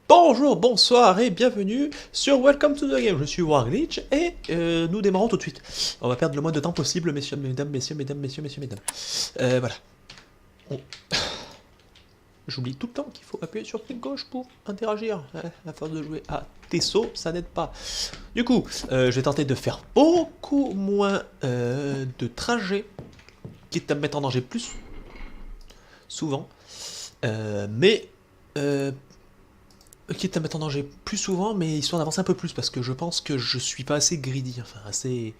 Bonjour, bonsoir et bienvenue sur Welcome to the Game. Je suis Warglitch et nous démarrons tout de suite. On va perdre le moins de temps possible, messieurs, mesdames, messieurs, mesdames, messieurs, messieurs, mesdames. Voilà. On- J'oublie tout le temps qu'il faut appuyer sur clic gauche pour interagir. À force de jouer à Tesso, ça n'aide pas. Du coup, je vais tenter de faire beaucoup moins de trajets, quitte à me mettre en danger plus souvent. Mais quitte à mettre en danger plus souvent, mais histoire d'avancer un peu plus, parce que je pense que je suis pas assez greedy, enfin assez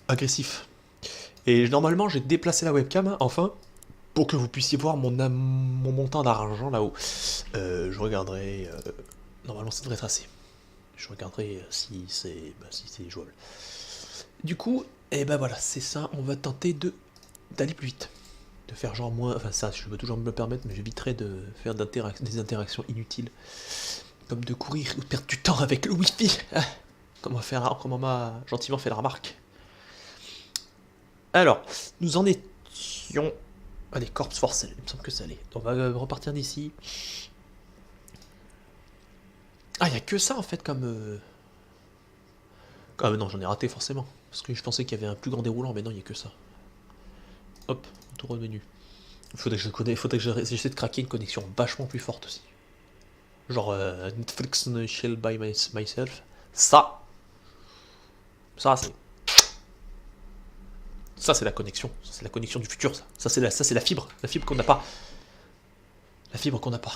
agressif. Et normalement, j'ai déplacé la webcam, enfin, pour que vous puissiez voir mon montant d'argent là-haut. Je regarderai... normalement, ça devrait être assez. Je regarderai si c'est jouable. Du coup, et ben voilà, c'est ça, on va tenter d'aller plus vite. De faire genre moins... Enfin ça, je peux toujours me le permettre, mais j'éviterai de faire des interactions inutiles. Comme de courir ou de perdre du temps avec le wifi. Comme on m'a gentiment fait la remarque. Alors, nous en étions... Allez, Corpse Force, il me semble que ça allait. On va repartir d'ici. Ah, il n'y a que ça en fait comme... Ah mais non, j'en ai raté forcément. Parce que je pensais qu'il y avait un plus grand déroulant, mais non, il n'y a que ça. Hop, tour au menu. Faudrait que j'essaie de craquer une connexion vachement plus forte aussi. Genre Netflix Shell by myself. Ça c'est... Ça c'est la connexion. Ça c'est la connexion du futur, ça. Ça c'est la fibre. La fibre qu'on n'a pas. La fibre qu'on n'a pas.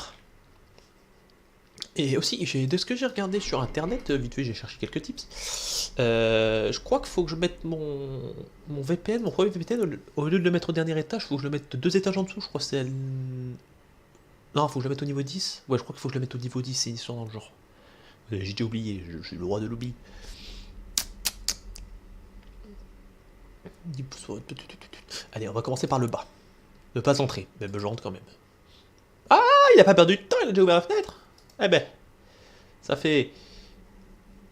Et aussi, de ce que j'ai regardé sur internet, vite fait j'ai cherché quelques tips. Je crois qu'il faut que je mette mon VPN, mon premier VPN, au lieu de le mettre au dernier étage, il faut que je le mette 2 étages en dessous, je crois que c'est... Non, il faut que je le mette au niveau 10. Ouais, je crois qu'il faut que je le mette au niveau 10, c'est une histoire dans le genre. J'ai déjà oublié, j'ai le droit de l'oubli. Allez, on va commencer par le bas. Ne pas entrer, même je rentre quand même. Ah, il a pas perdu de temps, il a déjà ouvert la fenêtre. Eh ben, ça fait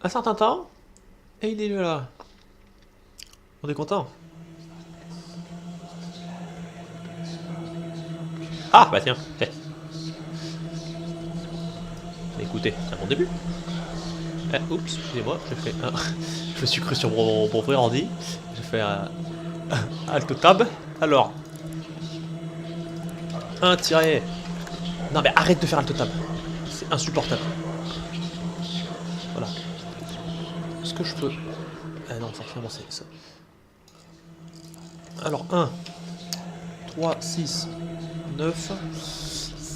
un certain temps, et il est là. On est content. Ah, bah tiens. Écoutez, c'est un bon début. Oups, excusez-moi, j'ai fait un... Je me suis cru sur mon vrai ordi. J'ai fait un... Alt tab. Alors, un tiré. Non mais arrête de faire Alt tab. C'est insupportable. Voilà. Ce que je peux... Ah non, forcément c'est ça. Alors, 1, 3, 6, 9,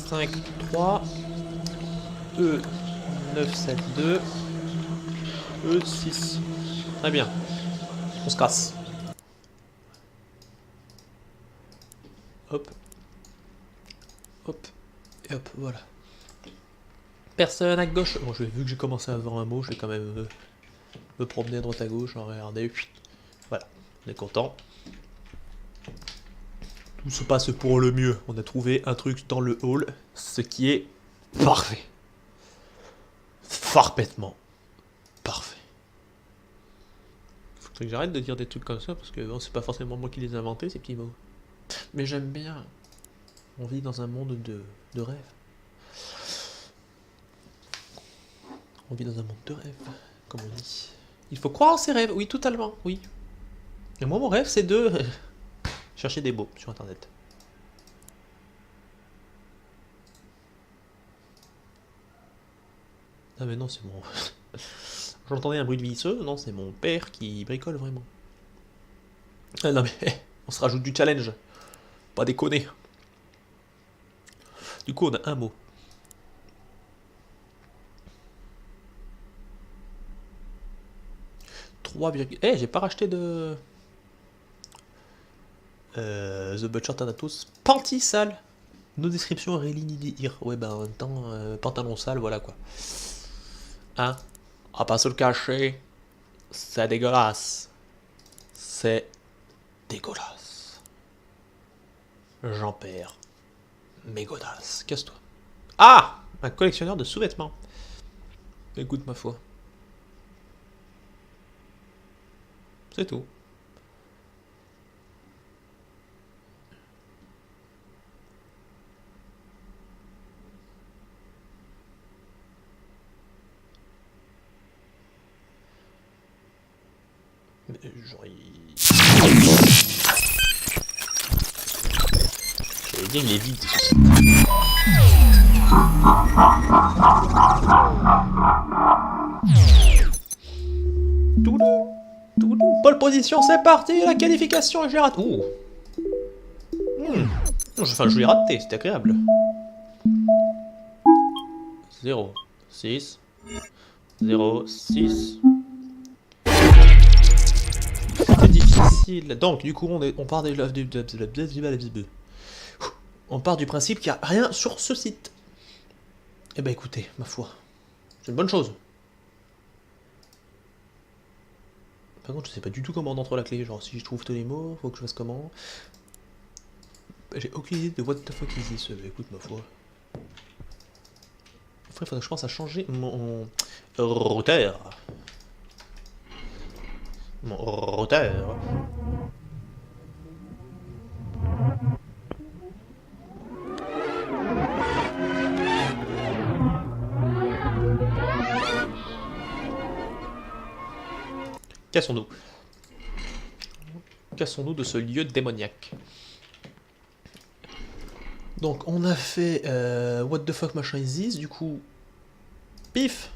5, 3, E, 9, 7, 2, E, 6. Très bien. On se casse. Hop. Hop. Et hop, voilà. Personne à gauche. Bon, vu que j'ai commencé à avoir un mot, je vais quand même me promener à droite à gauche, regarder. Voilà, on est content. Tout se passe pour le mieux. On a trouvé un truc dans le hall, ce qui est parfait. Parfaitement parfait. Faut que j'arrête de dire des trucs comme ça, parce que bon, c'est pas forcément moi qui les ai inventés, ces petits mots. Mais j'aime bien. On vit dans un monde de rêve. On vit dans un monde de rêve, comme on dit. Il faut croire en ses rêves, oui, totalement, oui. Et moi, mon rêve, c'est de chercher des mots sur internet. Ah mais non, c'est mon... J'entendais un bruit de visseux, non, c'est mon père qui bricole vraiment. Ah non mais, on se rajoute du challenge. Pas déconner. Du coup, on a un mot. 3, eh, j'ai pas racheté de... The Butcher Thanatos. Panty sale. Nos descriptions Rélinidire. Ouais, bah en même temps, pantalon sale, voilà quoi. Hein? On va pas se le cacher. C'est dégueulasse. C'est dégueulasse. J'en perds mes godasses. Casse-toi. Ah! Un collectionneur de sous-vêtements. Écoute ma foi. C'est tout. Genre, j'allais dire, il est vide, ce site. Toulou, toulou. Pole position, c'est parti, la qualification, j'ai raté. Ouh. Enfin, je l'ai raté, c'était agréable. 0, 6, 0, 6. C'était difficile. Donc, du coup, on part on part du principe qu'il n'y a rien sur ce site. Eh ben, écoutez, ma foi, c'est une bonne chose. Par contre, je sais pas du tout comment on entre la clé. Genre, si je trouve tous les mots, faut que je fasse comment. J'ai aucune idée de what the fuck is this. Écoute, ma foi. Après, il faudrait que je pense à changer mon routeur. Mon routeur. Cassons-nous. Cassons-nous de ce lieu démoniaque. Donc on a fait what the fuck machin is this, du coup pif.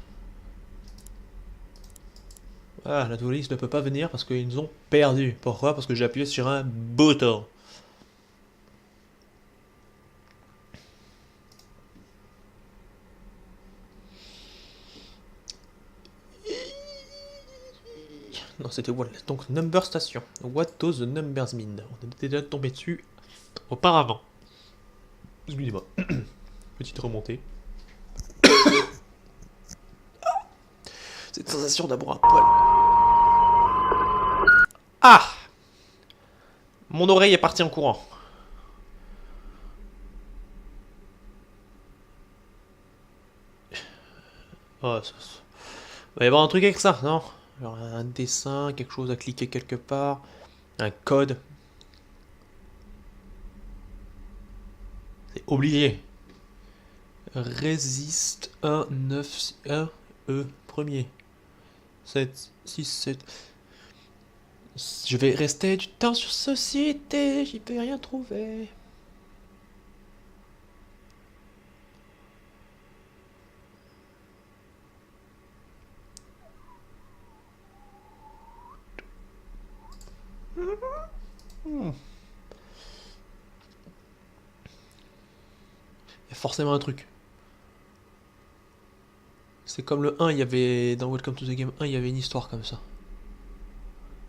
Ah, la touriste ne peut pas venir parce qu'ils nous ont perdu. Pourquoi? Parce que j'ai appuyé sur un bouton. Non, c'était voilà. Donc number station. What does the numbers mean? On était déjà tombé dessus auparavant. Excusez-moi. Petite remontée. Cette sensation d'avoir un poil. Ah! Mon oreille est partie en courant. Oh, ça... Il va y avoir un truc avec ça, non? Genre un dessin, quelque chose à cliquer quelque part. Un code. C'est obligé. Résiste 1, 9, 1, E, premier. 7, 6, 7. Je vais rester du temps sur ce site et j'y peux rien trouver. Il y a forcément un truc. C'est comme le 1, il y avait dans Welcome to the Game 1, il y avait une histoire comme ça.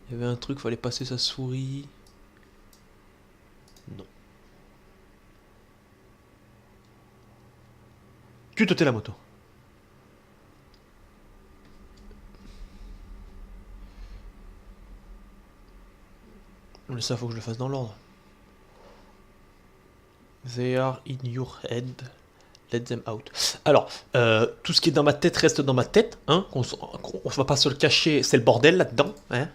Il y avait un truc, fallait passer sa souris. Non. Tu te tais la moto. Mais ça, faut que je le fasse dans l'ordre. They are in your head. Let them out. Alors, tout ce qui est dans ma tête reste dans ma tête. Hein, on va pas se le cacher, c'est le bordel là-dedans. Hein.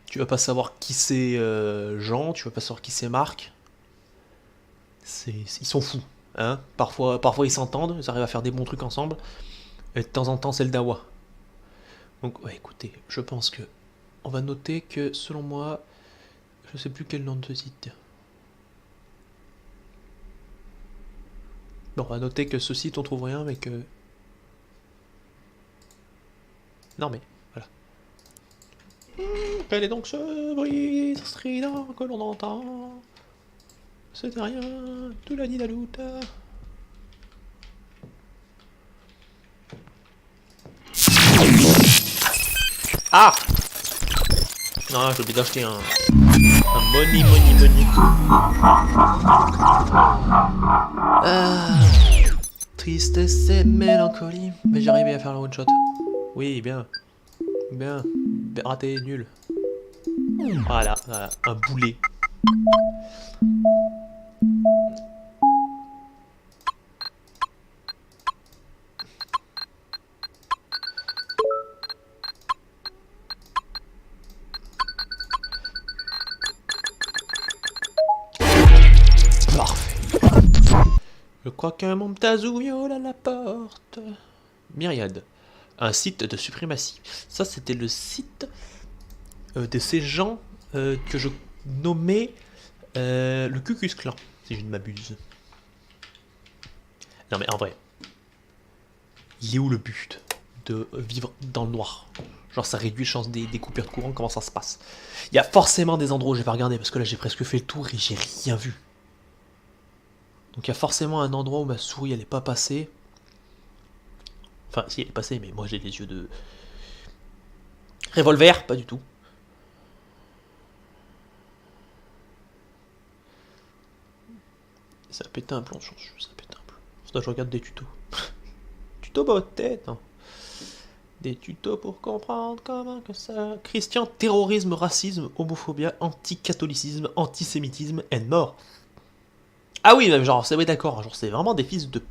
Tu vas pas savoir qui c'est Jean, tu vas pas savoir qui c'est Marc. Ils sont fous. Hein. Parfois ils s'entendent, ils arrivent à faire des bons trucs ensemble. Et de temps en temps, c'est le dawa. Donc, ouais, écoutez, je pense que on va noter que, selon moi, je sais plus quel nom de ce site. Bon, on va noter que ce site on trouve rien, mais que... Non mais, voilà. Quel est donc ce bruit strident que l'on entend? C'était rien, tout la dit la loute. Ah! Non, j'ai oublié d'acheter un money. Tristesse et mélancolie. Mais j'ai arrivé à faire le one shot. Oui, bien. Bien. Raté, nul. Voilà, un boulet. Je crois qu'un Momtazou viole à la porte. Myriade. Un site de suprématie. Ça, c'était le site de ces gens que je nommais le Ku Klux Klan, si je ne m'abuse. Non mais en vrai, il est où le but de vivre dans le noir? Genre ça réduit les chances des coupures de courant, comment ça se passe? Il y a forcément des endroits où j'ai pas regardé, parce que là j'ai presque fait le tour et j'ai rien vu. Donc il y a forcément un endroit où ma souris elle est pas passée. Enfin si elle est passée, mais moi j'ai les yeux de... Revolver, pas du tout. Ça a pété un plomb, ça a pété un plomb. Faudrait que je regarde des tutos. Tuto beauté, non. Des tutos pour comprendre comment que ça... Christian, terrorisme, racisme, homophobie, anti-catholicisme, antisémitisme, and more. Ah oui, même genre, c'est oui, d'accord, genre c'est vraiment des fils de...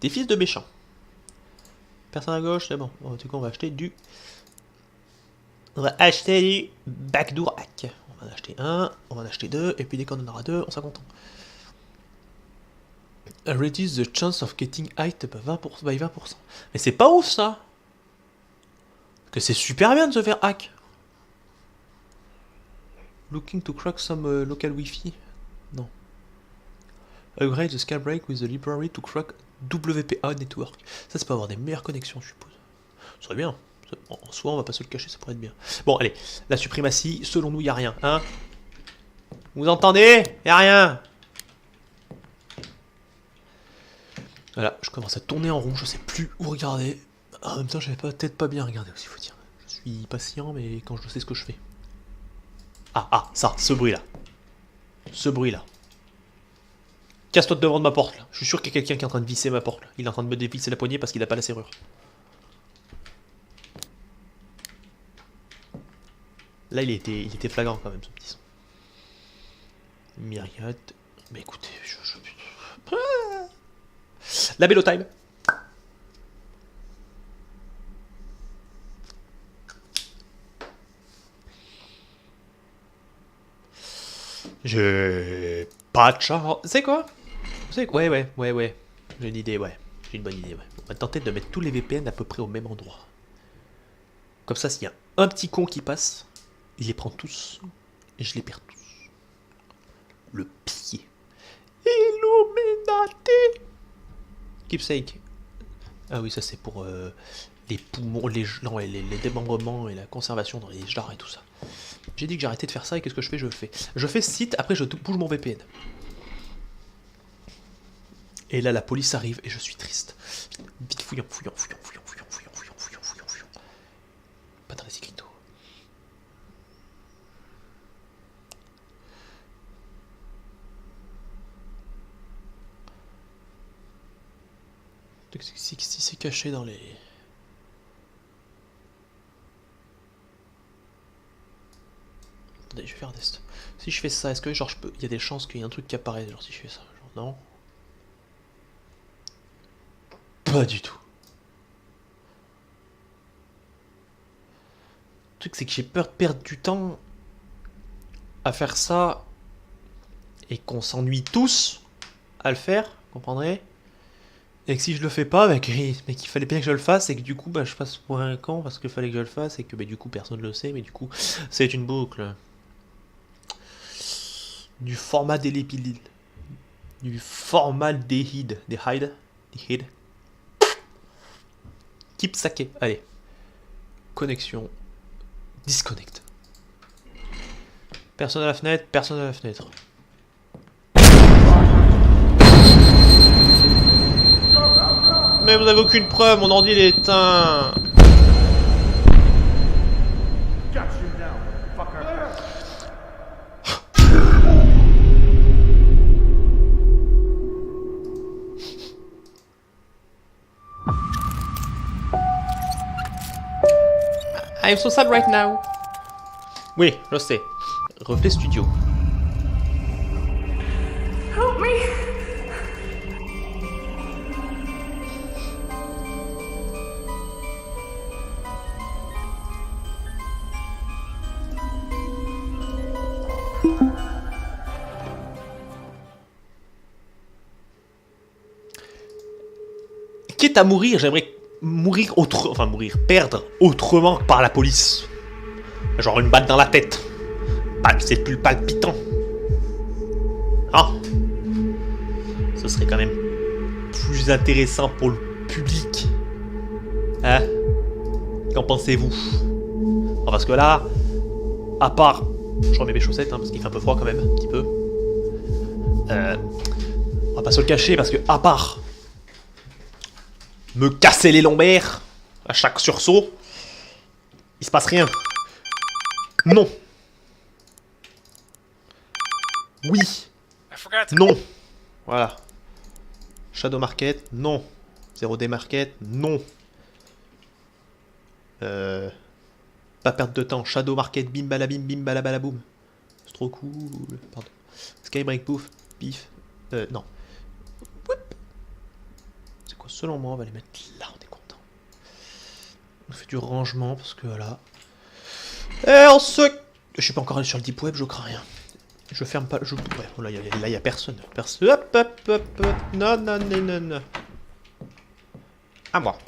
Des fils de méchants. Personne à gauche, c'est bon. En tout cas, on va acheter du... On va acheter du backdoor hack. On va en acheter un, on va en acheter deux, et puis dès qu'on en aura deux, on sera content. Reduce the chance of getting hacked by 20%. Mais c'est pas ouf ça. Que c'est super bien de se faire hack. Looking to crack some local wifi. Non. Upgrade the scale break with the library to crack WPA network. Ça c'est pour avoir des meilleures connexions je suppose. Ça serait bien. En soi on va pas se le cacher, ça pourrait être bien. Bon allez, la suprématie, selon nous il n'y a rien. Hein, vous entendez? Il n'y a rien. Voilà, je commence à tourner en rond, je sais plus où regarder. En même temps, j'avais peut-être pas bien regardé aussi, faut dire. Je suis patient, mais quand je sais ce que je fais. Ah, ça, ce bruit-là. Ce bruit-là. Casse-toi devant de ma porte, là. Je suis sûr qu'il y a quelqu'un qui est en train de visser ma porte, là. Il est en train de me dévisser la poignée parce qu'il n'a pas la serrure. Là, il était flagrant quand même, ce petit son. Myriade. Mais écoutez, La Bello Time. J'ai pas de chance. C'est quoi? Ouais. J'ai une idée, ouais. J'ai une bonne idée, ouais. On va tenter de mettre tous les VPN à peu près au même endroit. Comme ça, s'il y a un petit con qui passe, il les prend tous et je les perds tous. Le pied. Illuminati. Keepsake. Ah oui, ça c'est pour les poumons, les démembrements et la conservation dans les jars et tout ça. J'ai dit que j'arrêtais de faire ça et qu'est-ce que je fais? Je fais. Je fais site, après je bouge mon VPN. Et là la police arrive et je suis triste. Vite fouillant. Pas de recyclito. Si c'est caché dans les... Attendez, je vais faire un test. Si je fais ça, est-ce que genre je peux... Il y a des chances qu'il y ait un truc qui apparaisse, genre si je fais ça. Genre non. Pas du tout. Le truc c'est que j'ai peur de perdre du temps à faire ça et qu'on s'ennuie tous à le faire, vous comprendrez? Et que si je le fais pas, mais qu'il fallait bien que je le fasse, et que du coup bah, je passe pour un con parce qu'il fallait que je le fasse, et que bah, du coup personne le sait, mais du coup c'est une boucle. Du formaldéhyde. Du formaldéhyde. Déhyde. Keep saké. Allez. Connexion. Disconnect. Personne à la fenêtre, personne à la fenêtre. Mais vous n'avez aucune preuve, mon ordi il est éteint. I'm so sad right now. Oui, je sais. Reflet Studio. Help me. Quitte à mourir, j'aimerais mourir autre... Enfin, mourir, perdre autrement que par la police. Genre une balle dans la tête. C'est plus palpitant. Ah. Ce serait quand même plus intéressant pour le public. Hein? Qu'en pensez-vous? Parce que là, à part... Je remets mes chaussettes, hein, parce qu'il fait un peu froid quand même, un petit peu. On va pas se le cacher, parce que à part me casser les lombaires à chaque sursaut, il se passe rien. Non. Oui. Non. Voilà. Shadow Market, non. 0D Market, non. Pas perdre de temps. Shadow Market, bim balabim, bim balabalaboum. C'est trop cool. Pardon. Skybreak, pouf, pif. Non. C'est quoi? Selon moi, on va les mettre là, on est content. On fait du rangement parce que voilà. Et on se... Je suis pas encore allé sur le deep web, je crains rien. Je ferme pas... Je... Ouais, là, y a personne. Personne. Hop, hop, hop, hop. Non, non, non, non, non. À moi.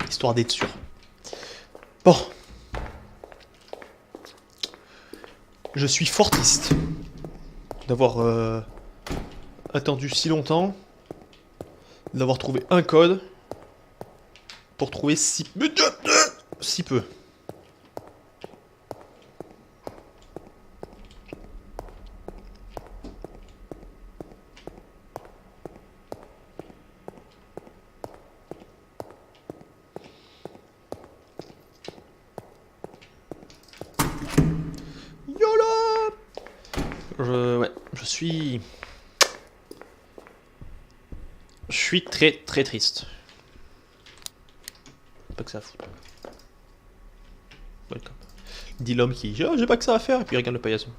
Histoire d'être sûr. Bon. Je suis fort triste d'avoir attendu si longtemps, d'avoir trouvé un code pour trouver si peu. Je suis très triste. Pas que ça à foutre. Welcome. Dit l'homme qui dit, oh, j'ai pas que ça à faire, et puis il regarde le paillasson.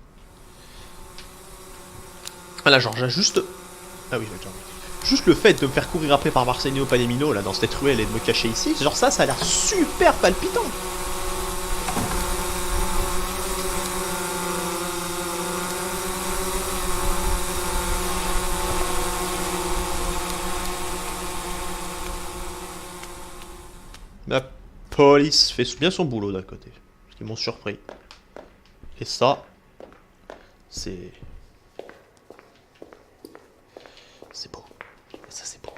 Voilà, genre, j'ai juste... Ah oui, genre... Juste le fait de me faire courir après par Marcelino Palemino, là, dans cette ruelle, et de me cacher ici, genre ça a l'air super palpitant. La police fait bien son boulot d'un côté, parce qu'ils m'ont surpris. Et ça, c'est beau. Et ça, c'est beau.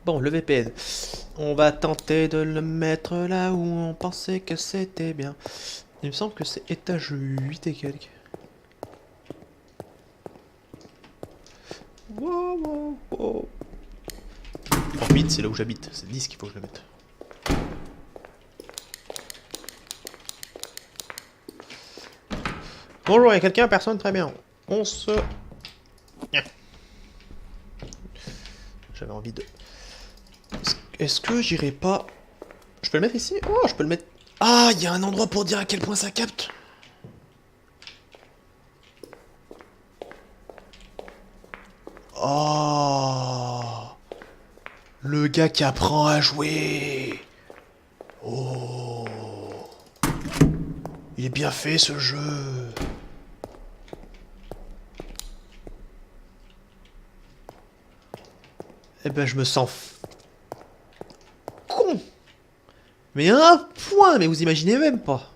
Bon, le VPN. On va tenter de le mettre là où on pensait que c'était bien. Il me semble que c'est étage 8 et quelques. Wow, wow, wow. En 8, c'est là où j'habite. C'est 10 qu'il faut que je le mette. Bonjour, il y a quelqu'un? Personne? Très bien. On se... J'avais envie de... Est-ce que j'irai pas... Je peux le mettre ici? Oh, je peux le mettre... Ah, il y a un endroit pour dire à quel point ça capte. Oh, le gars qui apprend à jouer. Oh, il est bien fait ce jeu. Eh ben je me sens con. Mais à un point, mais vous imaginez même pas.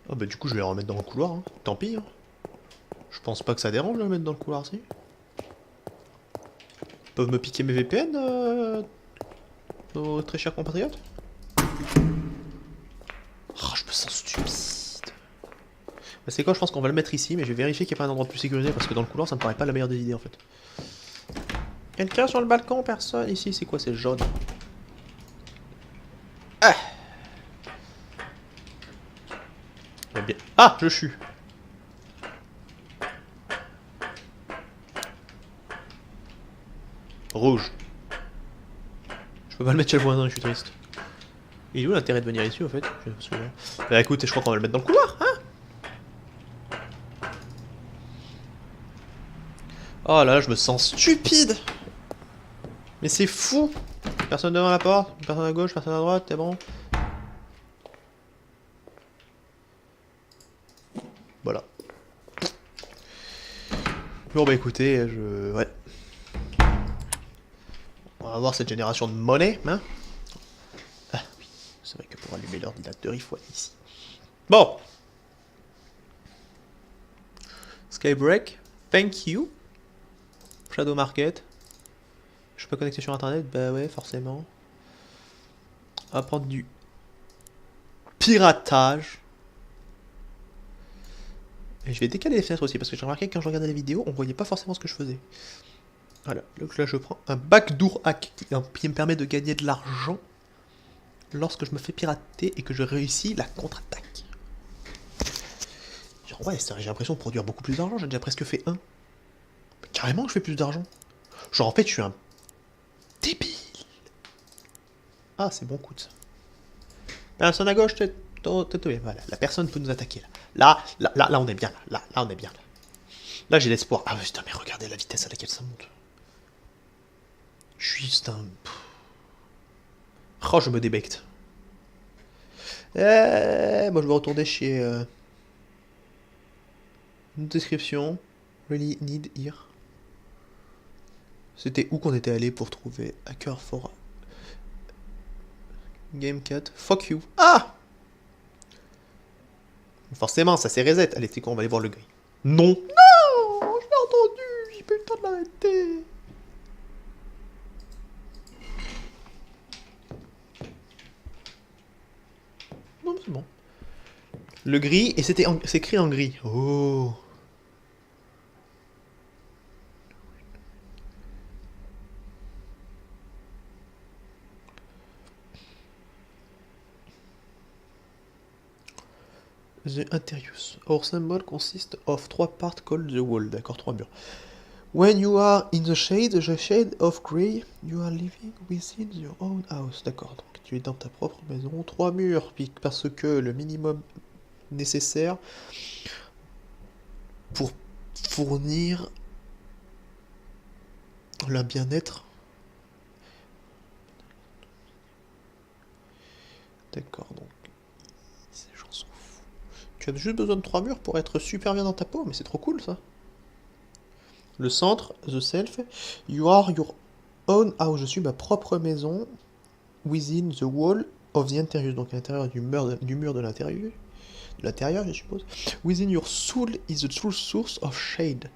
Oh bah du coup je vais le remettre dans le couloir, hein. Tant pis. Hein. Je pense pas que ça dérange de le mettre dans le couloir, si. Ils peuvent me piquer mes VPN, nos très chers compatriotes. Oh, je me sens stupide. Bah, c'est quoi, je pense qu'on va le mettre ici, mais je vais vérifier qu'il n'y a pas un endroit plus sécurisé, parce que dans le couloir ça me paraît pas la meilleure des idées en fait. Quelqu'un sur le balcon? Personne? Ici, c'est quoi? C'est jaune. Ah! Ah, je suis. Rouge. Je peux pas le mettre chez le voisin, je suis triste. Il est où l'intérêt de venir ici, en fait? Bah écoute, je crois qu'on va le mettre dans le couloir, hein? Oh là là, je me sens stupide! Mais c'est fou! Personne devant la porte, personne à gauche, personne à droite, t'es bon? Voilà. Bon bah écoutez, ouais. On va voir cette génération de monnaie, hein? Ah oui, c'est vrai que pour allumer l'ordinateur, il faut aller ici. Bon! Skybreak, thank you. Shadow Market. Je suis pas connecté sur internet? Bah ouais, forcément. On va prendre du piratage. Et je vais décaler les fenêtres aussi, parce que j'ai remarqué que quand je regardais les vidéos, on voyait pas forcément ce que je faisais. Voilà, donc là je prends un backdoor hack qui me permet de gagner de l'argent lorsque je me fais pirater et que je réussis la contre-attaque. Genre ouais, j'ai l'impression de produire beaucoup plus d'argent, j'ai déjà presque fait un. Mais carrément je fais plus d'argent. Genre en fait je suis un débile. Ah c'est bon coup de ça. Personne à gauche, voilà, la personne peut nous attaquer là. Là on est bien là, on est bien là. Là j'ai l'espoir. Ah putain mais regardez la vitesse à laquelle ça monte. Je suis juste un... Oh je me débecte. Moi je vais retourner chez... Une description. Really need here. C'était où qu'on était allé pour trouver Hacker for... Game Cat. Fuck you. Ah! Forcément, ça c'est reset. Allez, c'est quoi, on va aller voir le gris. Non! Non! Je l'ai entendu! J'ai pas eu le temps de l'arrêter! Non, c'est bon. Le gris, et c'est écrit en gris. Oh! The Interius. Our symbol consists of 3 parts called the wall. D'accord, 3 murs. When you are in the shade of grey, you are living within your own house. D'accord, donc tu es dans ta propre maison. 3 murs, parce que le minimum nécessaire pour fournir le bien-être. D'accord, donc ces gens sont fous. Tu as juste besoin de 3 murs pour être super bien dans ta peau, mais c'est trop cool ça. Le centre, the self, you are your own house. Je suis ma propre maison. Within the wall of the interior. Donc à l'intérieur du mur de l'intérieur. De l'intérieur, je suppose. Within your soul is the true source of shade.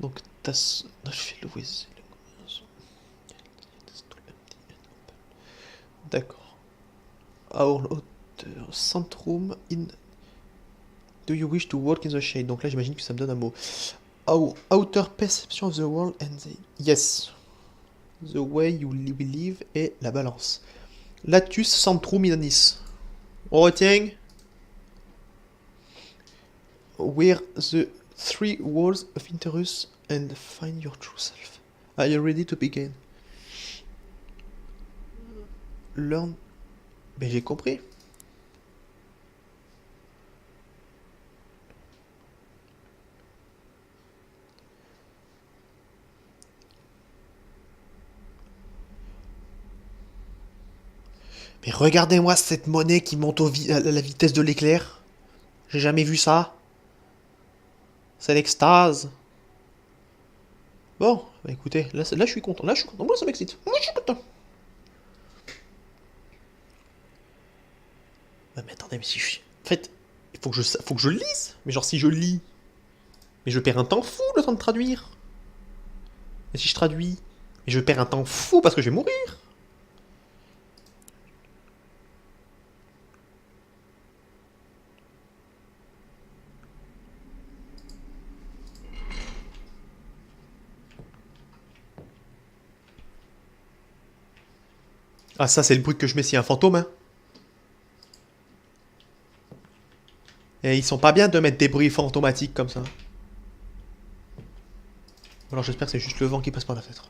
Donc t'as... D'accord. Our centrum in... Do you wish to walk in the shade? Donc là j'imagine que ça me donne un mot. Our outer perception of the world and the... Yes. The way we live et la balance. Latus centrum inanis. On retient. Where the 3 walls of interest and find your true self. Are you ready to begin? Learn. Mais j'ai compris. Mais regardez-moi cette monnaie qui monte à la vitesse de l'éclair. J'ai jamais vu ça. C'est l'extase. Bon, bah écoutez, là je suis content. Là je suis content. Moi ça m'excite. Moi je suis content. Mais attendez, mais si je... En fait, il faut que je lise. Mais genre si je lis... Mais je perds un temps fou le temps de traduire. Et si je traduis... Mais je perds un temps fou parce que je vais mourir. Ah ça c'est le bruit que je mets s'il y a un fantôme, hein. Et ils sont pas bien de mettre des bruits fantomatiques comme ça. Alors j'espère que c'est juste le vent qui passe par la fenêtre.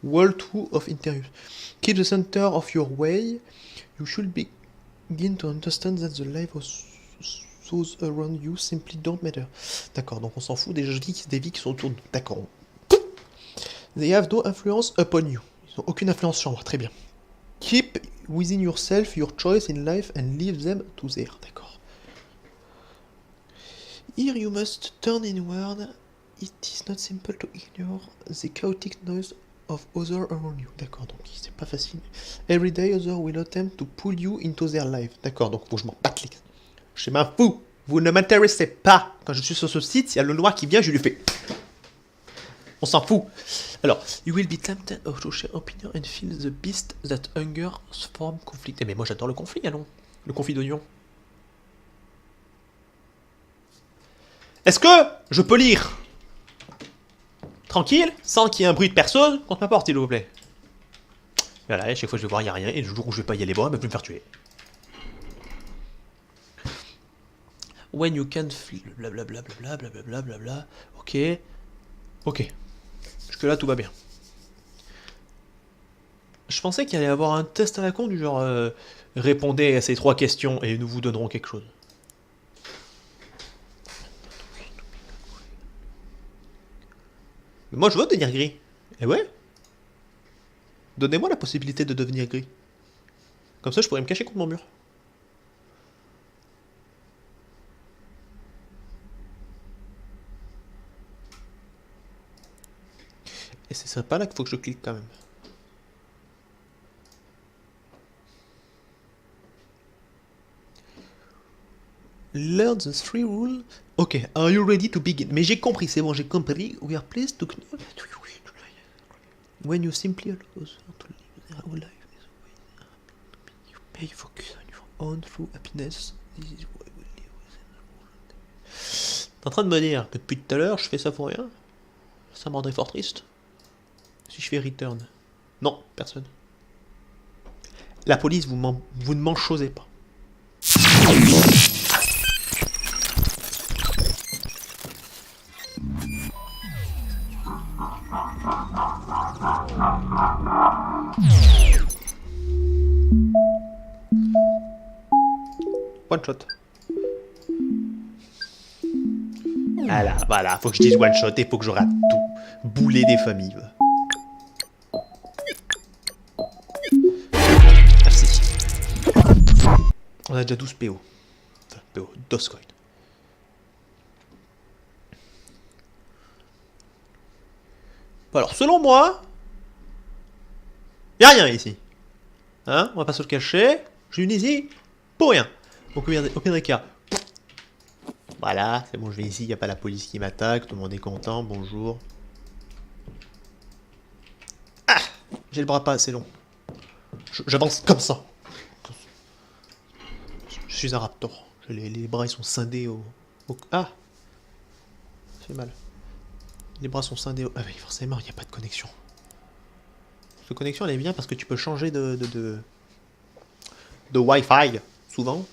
Wall 2 of Interius. Keep the center of your way. You should begin to understand that the life of those around you simply don't matter. D'accord, donc on s'en fout des vies qui sont autour de nous. D'accord. They have no influence upon you. Ils n'ont aucune influence sur moi, très bien. Keep within yourself your choice in life and leave them to there. D'accord. Here you must turn inward. It is not simple to ignore the chaotic noise of others around you. D'accord, donc c'est pas facile. Every day others will attempt to pull you into their life. D'accord, donc faut que je m'en batte les... Je m'en fous. Vous ne m'intéressez pas. Quand je suis sur ce site, il y a le noir qui vient, je lui fais... On s'en fout. Alors, you will be tempted to share opinion and feel the beast that hunger form conflict. Eh mais moi j'adore le conflit, allons. Le conflit d'oignon. Est-ce que je peux lire tranquille, sans qu'il y ait un bruit de personne contre ma porte, s'il vous plaît? Voilà, à chaque fois je vais voir, il n'y a rien, et le jour où je vais pas y aller voir, je vais me faire tuer. When you can feel... Blablabla, blablabla, blablabla. Ok. Ok. Jusque là, tout va bien. Je pensais qu'il allait y avoir un test à la con du genre... répondez à ces 3 questions et nous vous donnerons quelque chose. Mais moi, je veux devenir gris. Eh ouais. Donnez-moi la possibilité de devenir gris. Comme ça, je pourrais me cacher contre mon mur. Et c'est sympa là qu'il faut que je clique quand même. Learn the 3 rules. Ok, are you ready to begin? Mais j'ai compris, c'est bon, j'ai compris. We are pleased to... When you simply allow others to live their own life, you pay focus on your own true happiness. This is why we live within the world. T'es en train de me dire que depuis tout à l'heure, je fais ça pour rien? Ça me rendrait fort triste. Si je fais return. Non, personne. La police, vous ne m'en chosez pas. One shot. Voilà, faut que je dise one shot et faut que je rate tout. Bouler des familles. Merci. On a déjà 12 PO. Enfin, PO, Dogecoin. Alors, selon moi, y a rien ici. Hein, on va pas se le cacher. Je suis ici pour rien. Donc, au pire des cas. Voilà, c'est bon, je vais ici, il n'y a pas la police qui m'attaque, tout le monde est content, bonjour. Ah, j'ai le bras pas assez long. J'avance comme ça. Je suis un raptor. Les bras, ils sont scindés au... Ah, ça fait mal. Les bras sont scindés au... Ah oui, forcément, il n'y a pas de connexion. Cette connexion, elle est bien parce que tu peux changer de Wi-Fi, souvent.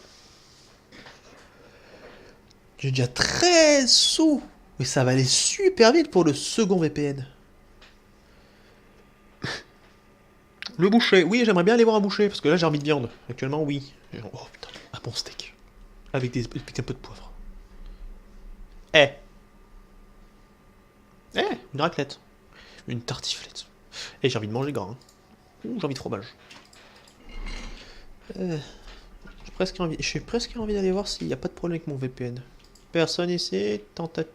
J'ai déjà 13 sous. Mais ça va aller super vite pour le second VPN. Le boucher. Oui, j'aimerais bien aller voir un boucher. Parce que là, j'ai envie de viande. Actuellement, oui. Oh putain, un bon steak. Avec un peu de poivre. Eh. Eh, une raclette. Une tartiflette. Eh, j'ai envie de manger gras. Hein. Ouh, j'ai envie de fromage. J'ai presque envie d'aller voir s'il n'y a pas de problème avec mon VPN. Personne ici, tentative.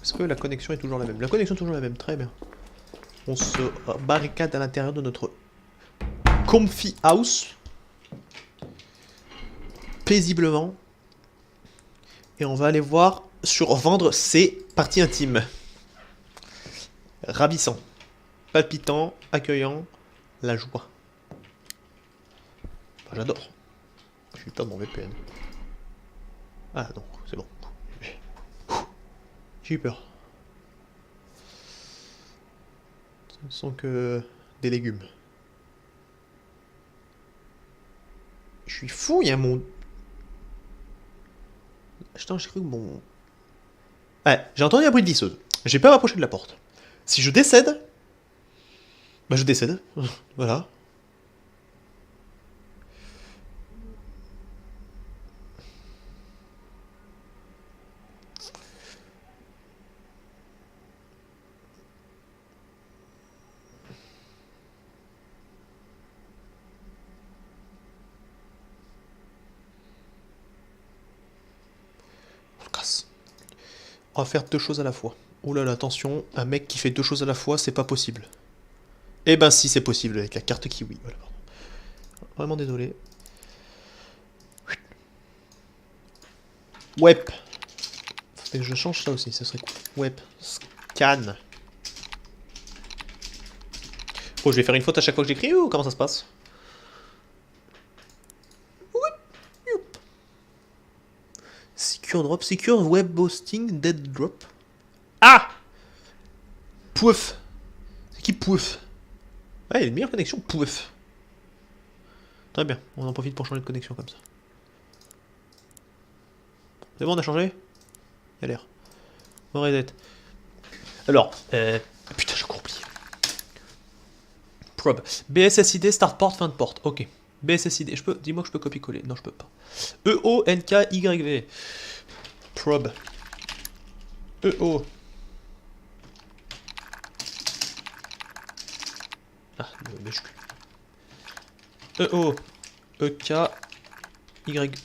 Est-ce que la connexion est toujours la même? La connexion est toujours la même, très bien. On se barricade à l'intérieur de notre comfy house. Paisiblement. Et on va aller voir sur vendre ses parties intimes. Ravissant. Palpitant, accueillant, la joie. Enfin, j'adore. Je suis pas de mon VPN. Ah non, c'est bon. J'ai eu peur. Ce ne sont que des légumes. Je suis fou, il y a mon... Putain, j'ai cru que mon... Ouais, j'ai entendu un bruit de visseuse. J'ai pas m'approcher de la porte. Si je décède... Bah je décède. Voilà. On se casse. On va faire deux choses à la fois. Oh là là, attention, un mec qui fait deux choses à la fois, c'est pas possible. Eh ben si, c'est possible avec la carte kiwi. Voilà, pardon. Vraiment désolé. Web. Faudrait que je change ça aussi, ça serait cool. Web. Scan. Oh, je vais faire une faute à chaque fois que j'écris ou comment ça se passe? Secure drop, secure web hosting, dead drop. Ah! Pouf. C'est qui Pouf? Ouais, il a une meilleure connexion, Pouf. Très bien, on en profite pour changer de connexion comme ça. C'est bon, on a changé? Il a l'air. Reset. Alors, putain, j'ai encore oublié. Probe. BSSID, start port, fin de porte. Ok. BSSID, je peux. Dis-moi que je peux copier-coller. Non, je peux pas. EONKYV. Probe. EO. Ah, le majuscule. EO. EK. Y.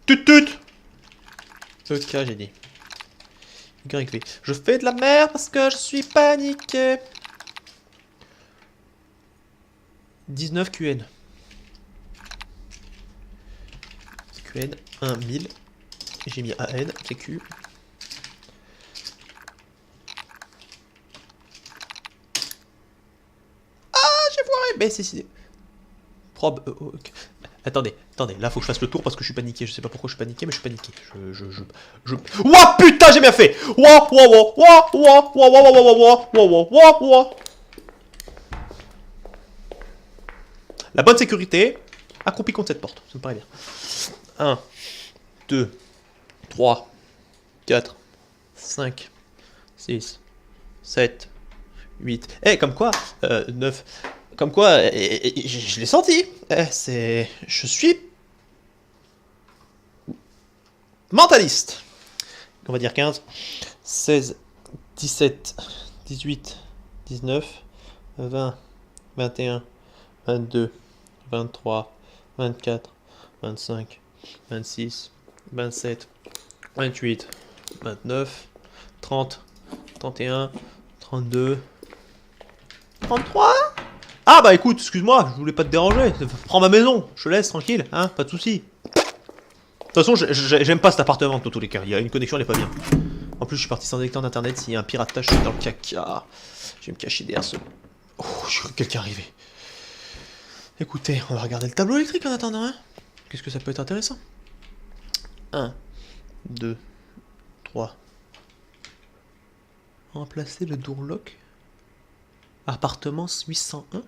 Tut. EK, j'ai dit. YV. Je fais de la merde parce que je suis paniqué. 19 QN. QN 1000. J'ai mis AN, TQ. Ah, j'ai foiré. Mais c'est probe. Okay. Attendez, là faut que je fasse le tour parce que je suis paniqué. Je sais pas pourquoi je suis paniqué, mais je suis paniqué. Ouah, putain, j'ai bien fait. Ouah. La bonne sécurité, accroupi contre cette porte, ça me paraît bien. 1, 2, 3, 4, 5, 6, 7, 8. Eh, comme quoi, 9. Comme quoi, je l'ai senti. Je suis mentaliste. On va dire 15, 16, 17, 18, 19, 20, 21, 22, 23, 24, 25, 26, 27, 28, 29, 30, 31, 32, 33. Ah bah écoute, excuse-moi, je voulais pas te déranger. Prends ma maison, je te laisse tranquille, hein, pas de soucis. De toute façon, j'aime pas cet appartement dans tous les cas. Il y a une connexion, elle est pas bien. En plus, je suis parti sans détecteur d'internet. S'il y a un piratage, je suis dans le caca. Je vais me cacher derrière ce. Oh, je crois que quelqu'un est arrivé. Écoutez, on va regarder le tableau électrique en attendant, hein. Qu'est-ce que ça peut être intéressant? 1, 2, 3. Remplacer le doorlock. Appartement 801.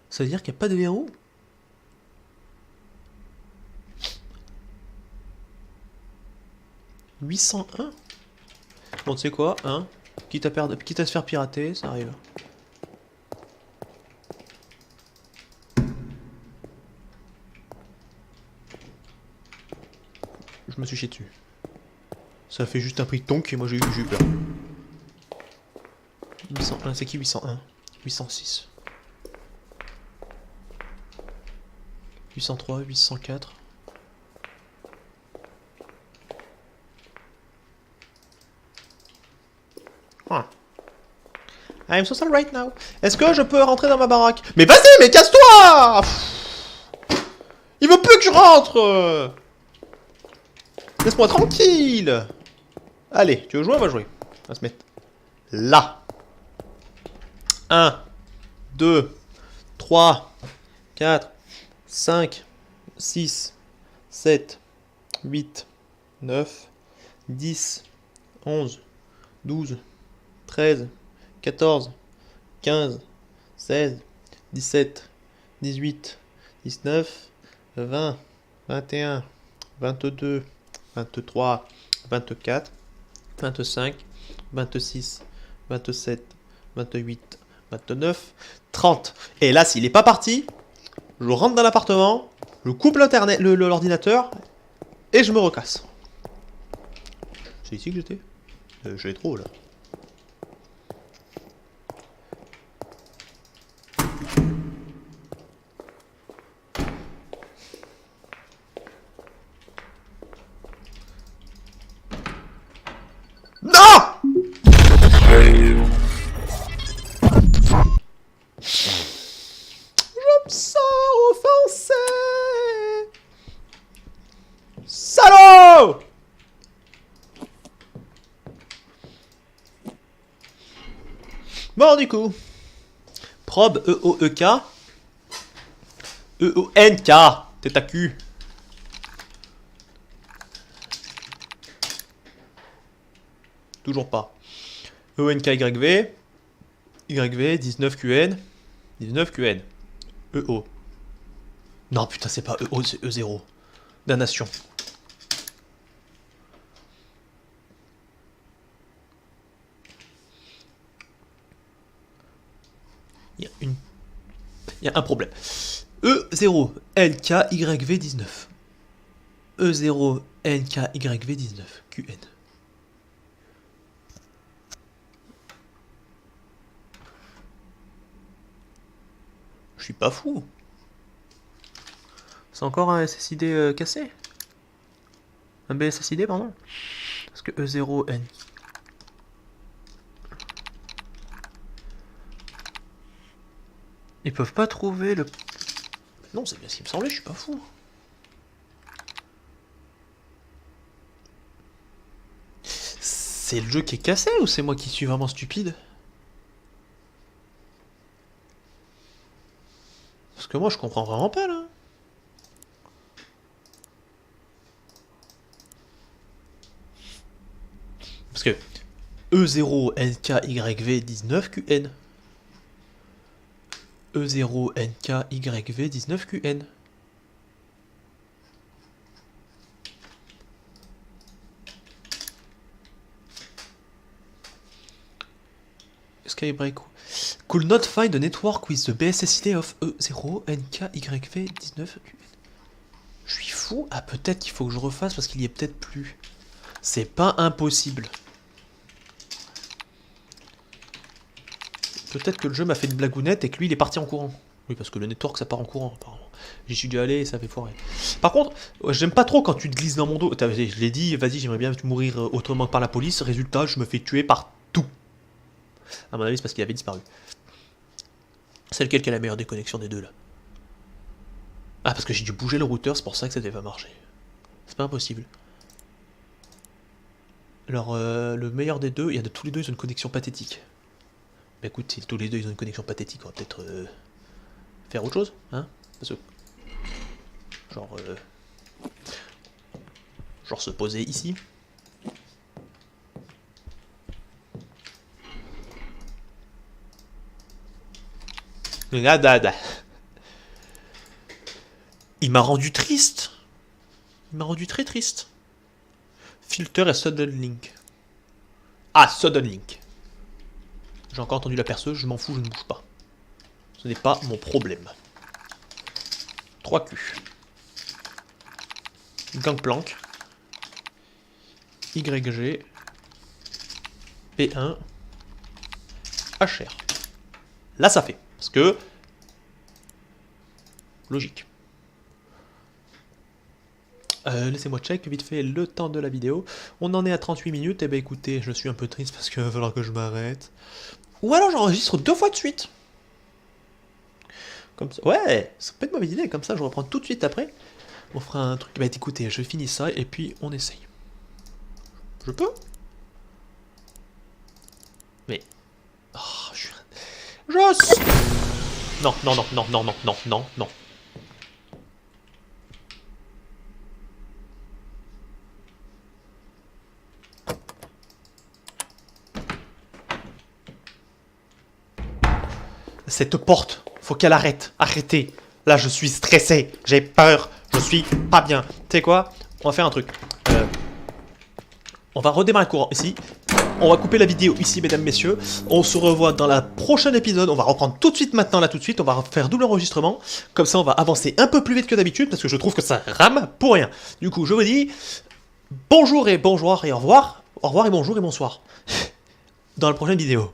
Ça veut dire qu'il n'y a pas de verrou? « 801 ». Bon, tu sais quoi, hein, quitte à se faire pirater, ça arrive. Je me suis chié dessus. Ça fait juste un prix de tonk et moi j'ai eu peur. 801, c'est qui 801? 806. 803, 804. Ah. I'm so sorry right now. Est-ce que je peux rentrer dans ma baraque? Mais vas-y, mais casse-toi! Il veut plus que je rentre! Laisse-moi tranquille! Allez, tu veux jouer? On va jouer. On va se mettre là. 1, 2, 3, 4, 5, 6, 7, 8, 9, 10, 11, 12, 13, 14, 15, 16, 17, 18, 19, 20, 21, 22, 23, 24, 25, 26, 27, 28, 29, 30. Et là, s'il n'est pas parti, je rentre dans l'appartement, je coupe l'internet, l'ordinateur, et je me recasse. C'est ici que j'étais? Je l'ai trop là. Non! Je me sens offensé. Salaud! Bon, du coup. Probe E-O-E-K. E-O-N-K. Tête à cul. Toujours pas. E-O-N-K-Y-V. Y-V, 19-QN. 19-QN. E-O. Non, putain, c'est pas E-O, c'est E0. Damnation. Il y a un problème. E0 NKYV 19. E0 NKYV 19. QN. Je suis pas fou. C'est encore un SSID cassé. Un BSSID, pardon. Parce que E0 N. Ils peuvent pas trouver le... Non, c'est bien ce qui me semblait, je suis pas fou. C'est le jeu qui est cassé ou c'est moi qui suis vraiment stupide? Parce que moi je comprends vraiment pas là. Parce que E0NKYV19QN. E0NKYV19QN. Skybreak. Could not find a network with the BSSID of E0NKYV19QN. Je suis fou. Ah, peut-être qu'il faut que je refasse parce qu'il y est peut-être plus. C'est pas impossible. Peut-être que le jeu m'a fait une blagounette et que lui il est parti en courant. Oui, parce que le network ça part en courant apparemment. J'y suis dû aller et ça fait foirer. Par contre, j'aime pas trop quand tu te glisses dans mon dos. Je l'ai dit, vas-y, j'aimerais bien mourir autrement que par la police. Résultat, je me fais tuer par tout. À mon avis, c'est parce qu'il avait disparu. C'est lequel qui a la meilleure déconnexion des deux là? Ah, parce que j'ai dû bouger le routeur, c'est pour ça que ça devait pas marcher. C'est pas impossible. Alors, le meilleur des deux, il y a de tous les deux, ils ont une connexion pathétique. Bah écoute, si tous les deux ils ont une connexion pathétique, on va peut-être faire autre chose, hein? Parce que... genre se poser ici. Nada. Il m'a rendu triste. Il m'a rendu très triste. Filter et sudden link. Ah, sudden link. J'ai encore entendu la perceuse, je m'en fous, je ne bouge pas. Ce n'est pas mon problème. 3Q. Gangplank. YG. P1. HR. Là, ça fait. Parce que... logique. Laissez-moi check vite fait le temps de la vidéo. On en est à 38 minutes. Et ben écoutez, je suis un peu triste parce qu'il va falloir que je m'arrête. Ou alors j'enregistre 2 fois de suite. Comme ça. Ouais, c'est pas une mauvaise idée. Comme ça, je reprends tout de suite après. On fera un truc. Bah écoutez, je finis ça et puis on essaye. Je peux? Mais... oh, non. Cette porte, faut qu'elle arrête. Arrêtez. Là, je suis stressé. J'ai peur. Je suis pas bien. Tu sais quoi? On va faire un truc. On va redémarrer le courant ici. On va couper la vidéo ici, mesdames, messieurs. On se revoit dans la prochaine épisode. On va reprendre tout de suite maintenant, là, tout de suite. On va faire double enregistrement. Comme ça, on va avancer un peu plus vite que d'habitude parce que je trouve que ça rame pour rien. Du coup, je vous dis bonjour et bonjour et au revoir. Au revoir et bonjour et bonsoir. Dans la prochaine vidéo.